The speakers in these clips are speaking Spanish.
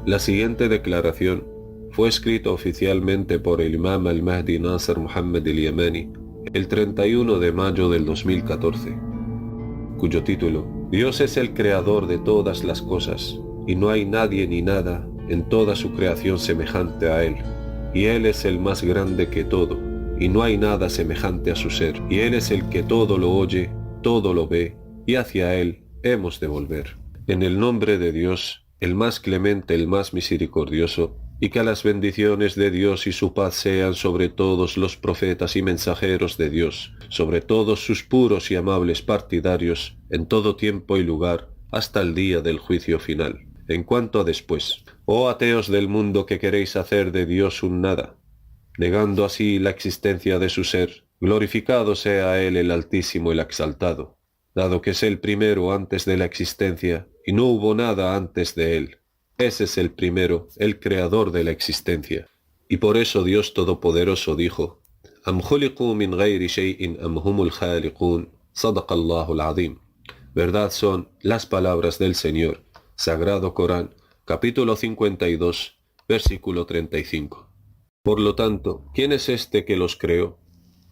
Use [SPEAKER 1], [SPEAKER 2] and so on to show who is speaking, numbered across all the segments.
[SPEAKER 1] La siguiente declaración fue escrita oficialmente por el Imam al-Mahdi Nasser Muhammad al-Yamani el 31 de mayo del 2014, cuyo título: Dios es el creador de todas las cosas, y no hay nadie ni nada en toda su creación semejante a Él, y Él es el más grande que todo, y no hay nada semejante a su ser, y Él es el que todo lo oye, todo lo ve, y hacia Él hemos de volver. En el nombre de Dios, el más clemente, el más misericordioso, y que las bendiciones de Dios y su paz sean sobre todos los profetas y mensajeros de Dios, sobre todos sus puros y amables partidarios, en todo tiempo y lugar, hasta el día del juicio final. En cuanto a después, oh ateos del mundo que queréis hacer de Dios un nada, negando así la existencia de su ser, glorificado sea Él el Altísimo, el Exaltado, dado que es el primero antes de la existencia, y no hubo nada antes de Él. Ese es el primero, el creador de la existencia. Y por eso Dios Todopoderoso dijo: Am khuliqu min ghayri shay'in am humul khaliqun, sadaqallahu al-azim. Verdad son las palabras del Señor. Sagrado Corán, capítulo 52, versículo 35. Por lo tanto, ¿quién es este que los creó?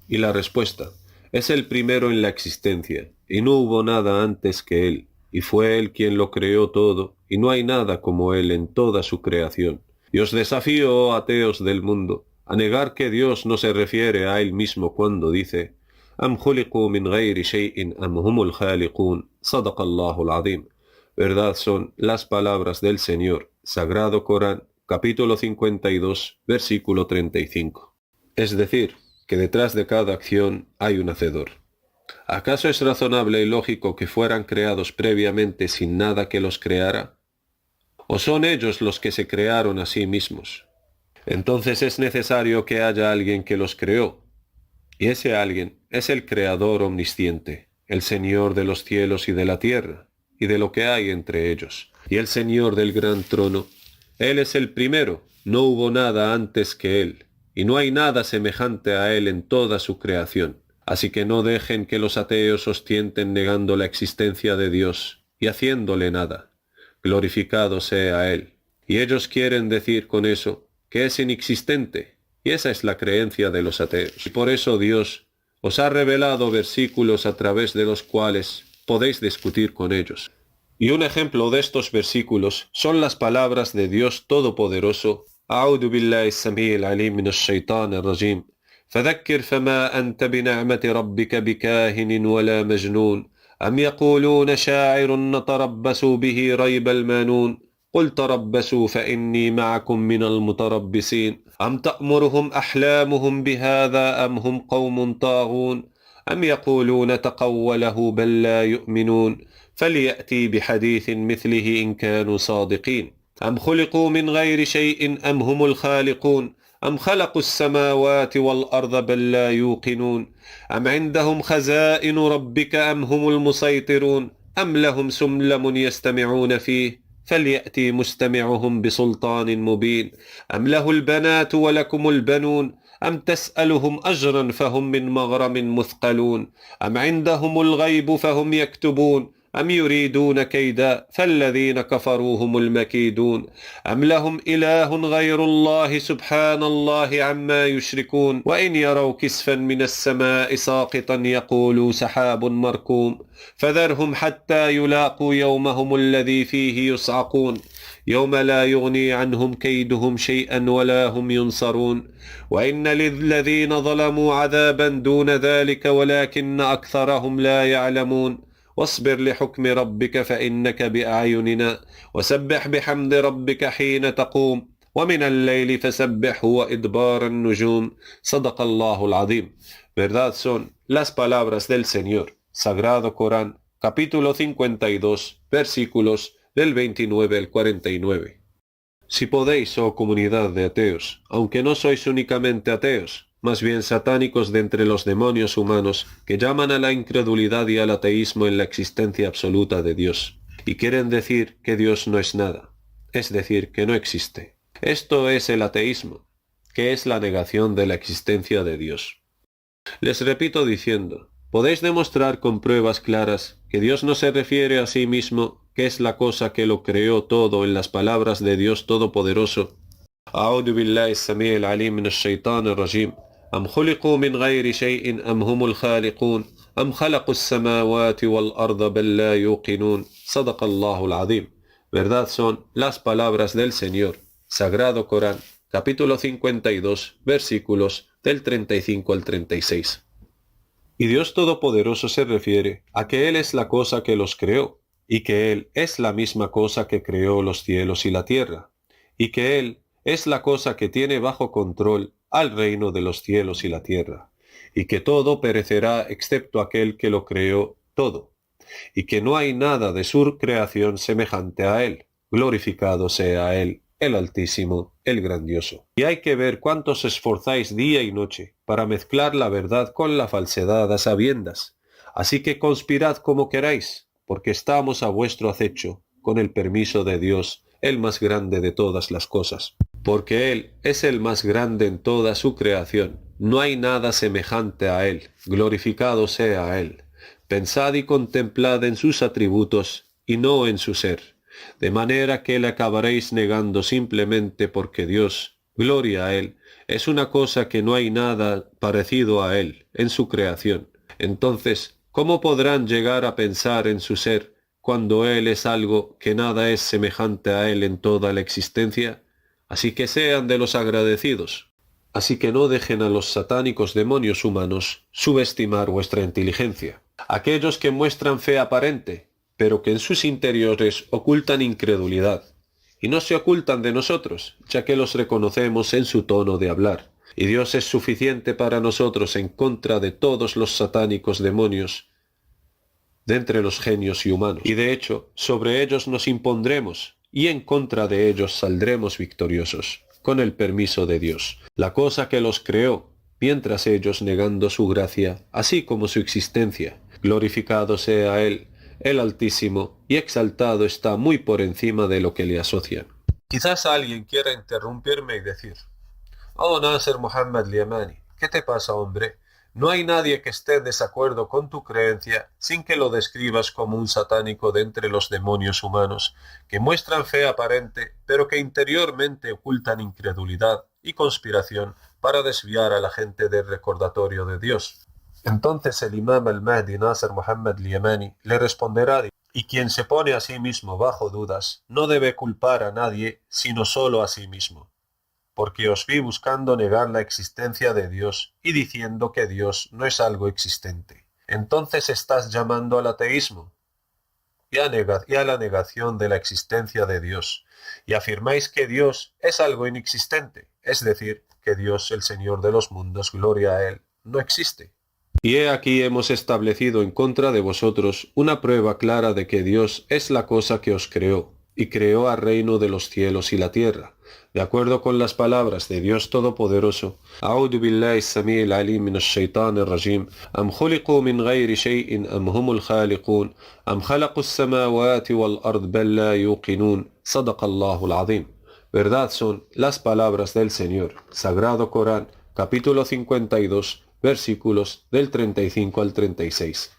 [SPEAKER 1] Y la respuesta: es el primero en la existencia, y no hubo nada antes que Él, y fue Él quien lo creó todo, y no hay nada como Él en toda su creación. Y os desafío, oh ateos del mundo, a negar que Dios no se refiere a Él mismo cuando dice: Am khuliqu min ghayri shay'in am humul khaliqun, sadaqallahu al-azim. Verdad son las palabras del Señor. Sagrado Corán, capítulo 52, versículo 35. Es decir, que detrás de cada acción hay un hacedor. ¿Acaso es razonable y lógico que fueran creados previamente sin nada que los creara? ¿O son ellos los que se crearon a sí mismos? Entonces es necesario que haya alguien que los creó, y ese alguien es el Creador omnisciente, el Señor de los cielos y de la tierra, y de lo que hay entre ellos, y el Señor del gran trono. Él es el primero, no hubo nada antes que Él, y no hay nada semejante a Él en toda su creación. Así que no dejen que los ateos os tienten negando la existencia de Dios y haciéndole nada. Glorificado sea Él. Y ellos quieren decir con eso que es inexistente, y esa es la creencia de los ateos. Y por eso Dios os ha revelado versículos a través de los cuales podéis discutir con ellos. Y un ejemplo de estos versículos son las palabras de Dios Todopoderoso: A'udhu billahi as-sami'il alim minash shaitanir rajim. فذكر فما أنت بنعمة ربك بكاهن ولا مجنون أم يقولون شاعر نتربص به ريب المانون قل تربصوا فإني معكم من المتربصين أم تأمرهم أحلامهم بهذا أم هم قوم طاغون أم يقولون تقوله بل لا يؤمنون فليأتي بحديث مثله إن كانوا صادقين أم خلقوا من غير شيء أم هم الخالقون أم خلقوا السماوات والأرض بل لا يوقنون أم عندهم خزائن ربك أم هم المسيطرون أم لهم سلم يستمعون فيه فليأتي مستمعهم بسلطان مبين أم له البنات ولكم البنون أم تسألهم أجرا فهم من مغرم مثقلون أم عندهم الغيب فهم يكتبون أم يريدون كيدا فالذين كفروا هم المكيدون أم لهم إله غير الله سبحان الله عما يشركون وإن يروا كسفا من السماء ساقطا يقولوا سحاب مركوم فذرهم حتى يلاقوا يومهم الذي فيه يصعقون يوم لا يغني عنهم كيدهم شيئا ولا هم ينصرون وإن للذين ظلموا عذابا دون ذلك ولكن أكثرهم لا يعلمون واصبر لحكم ربك فإنك بأعيننا وسبح بحمد ربك حين تقوم ومن الليل فسبحه وإدبار النجوم صدق الله العظيم. Verdad son las palabras del Señor. Sagrado Corán, capítulo 52, versículos del 29 al 49. Si podéis, oh comunidad de ateos, aunque no sois únicamente ateos, más bien satánicos de entre los demonios humanos, que llaman a la incredulidad y al ateísmo en la existencia absoluta de Dios, y quieren decir que Dios no es nada, es decir, que no existe. Esto es el ateísmo, que es la negación de la existencia de Dios. Les repito diciendo: podéis demostrar con pruebas claras que Dios no se refiere a sí mismo que es la cosa que lo creó todo en las palabras de Dios Todopoderoso. أعوذ بالله السميع العليم من الشيطان الرجيم أم خلقوا من غير شيء أم هم الخالقون أم خلقوا السماوات والأرض بل لا يوقنون صدق الله العظيم. Verdad son las palabras del Señor. Sagrado Corán, capítulo 52, versículos del 35 al 36. Y Dios Todopoderoso se refiere a que Él es la cosa que los creó, y que Él es la misma cosa que creó los cielos y la tierra, y que Él es la cosa que tiene bajo control al reino de los cielos y la tierra, y que todo perecerá excepto aquel que lo creó todo, y que no hay nada de su creación semejante a Él. Glorificado sea Él, el Altísimo, el Grandioso. Y hay que ver cuánto os esforzáis día y noche para mezclar la verdad con la falsedad a sabiendas. Así que conspirad como queráis, porque estamos a vuestro acecho, con el permiso de Dios, el más grande de todas las cosas. Porque Él es el más grande en toda su creación. No hay nada semejante a Él. Glorificado sea Él. Pensad y contemplad en sus atributos y no en su ser, de manera que le acabaréis negando simplemente porque Dios, gloria a Él, es una cosa que no hay nada parecido a Él en su creación. Entonces, ¿cómo podrán llegar a pensar en su ser cuando Él es algo que nada es semejante a Él en toda la existencia? Así que sean de los agradecidos. Así que no dejen a los satánicos demonios humanos subestimar vuestra inteligencia. Aquellos que muestran fe aparente, pero que en sus interiores ocultan incredulidad. Y no se ocultan de nosotros, ya que los reconocemos en su tono de hablar. Y Dios es suficiente para nosotros en contra de todos los satánicos demonios de entre los genios y humanos. Y de hecho, sobre ellos nos impondremos, y en contra de ellos saldremos victoriosos, con el permiso de Dios, la cosa que los creó, mientras ellos negando su gracia, así como su existencia. Glorificado sea Él, el Altísimo, y exaltado está muy por encima de lo que le asocian. Quizás alguien quiera interrumpirme y decir: «Oh, Nasser Muhammad Yamani, ¿qué te pasa, hombre? No hay nadie que esté en desacuerdo con tu creencia sin que lo describas como un satánico de entre los demonios humanos, que muestran fe aparente, pero que interiormente ocultan incredulidad y conspiración para desviar a la gente del recordatorio de Dios». Entonces el imam al-Mahdi Nasser Muhammad Yamani le responderá: «Y quien se pone a sí mismo bajo dudas no debe culpar a nadie sino solo a sí mismo, porque os vi buscando negar la existencia de Dios y diciendo que Dios no es algo existente. Entonces estás llamando al ateísmo y a la negación de la existencia de Dios, y afirmáis que Dios es algo inexistente, es decir, que Dios, el Señor de los mundos, gloria a Él, no existe. Y he aquí hemos establecido en contra de vosotros una prueba clara de que Dios es la cosa que os creó, y creó al reino de los cielos y la tierra, de acuerdo con las palabras de Dios Todopoderoso. A'udhu billahi as-sami'il alim minash shaitanir rajim. Am khuliqu min ghayri shay'in am humul khaliqun. Am khalaqu as-samawati wal ard bal la yuqinun. Sadaqallahu al-azim. Verdad son las palabras del Señor. Sagrado Corán, capítulo 52, versículos del 35 al 36.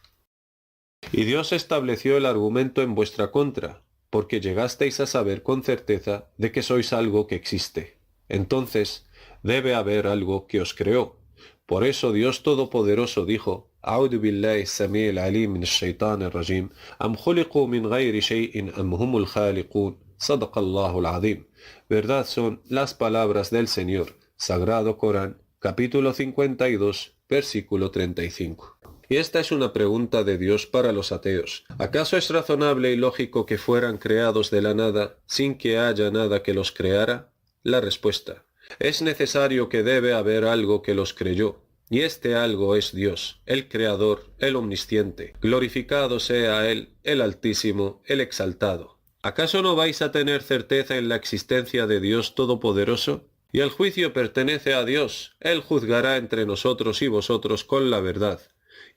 [SPEAKER 1] Y Dios estableció el argumento en vuestra contra, porque llegasteis a saber con certeza de que sois algo que existe. Entonces, debe haber algo que os creó. Por eso Dios Todopoderoso dijo: «A'udhu billahi as-sami'il alim minash shaitanir rajim. Am khuliqu min ghayri shay'in am humul khaliqun. Sadaqallahu al-azim». Verdad son las palabras del Señor. Sagrado Corán, capítulo 52, versículo 35. Y esta es una pregunta de Dios para los ateos. ¿Acaso es razonable y lógico que fueran creados de la nada sin que haya nada que los creara? La respuesta: es necesario que debe haber algo que los creyó, y este algo es Dios, el Creador, el Omnisciente. Glorificado sea Él, el Altísimo, el Exaltado. ¿Acaso no vais a tener certeza en la existencia de Dios Todopoderoso? Y el juicio pertenece a Dios. Él juzgará entre nosotros y vosotros con la verdad,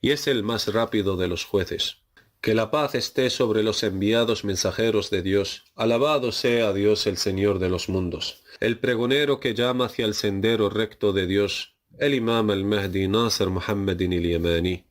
[SPEAKER 1] y es el más rápido de los jueces. Que la paz esté sobre los enviados mensajeros de Dios. Alabado sea Dios, el Señor de los mundos, el pregonero que llama hacia el sendero recto de Dios, el imam al-Mahdi Nasser Muhammad al-Yamani.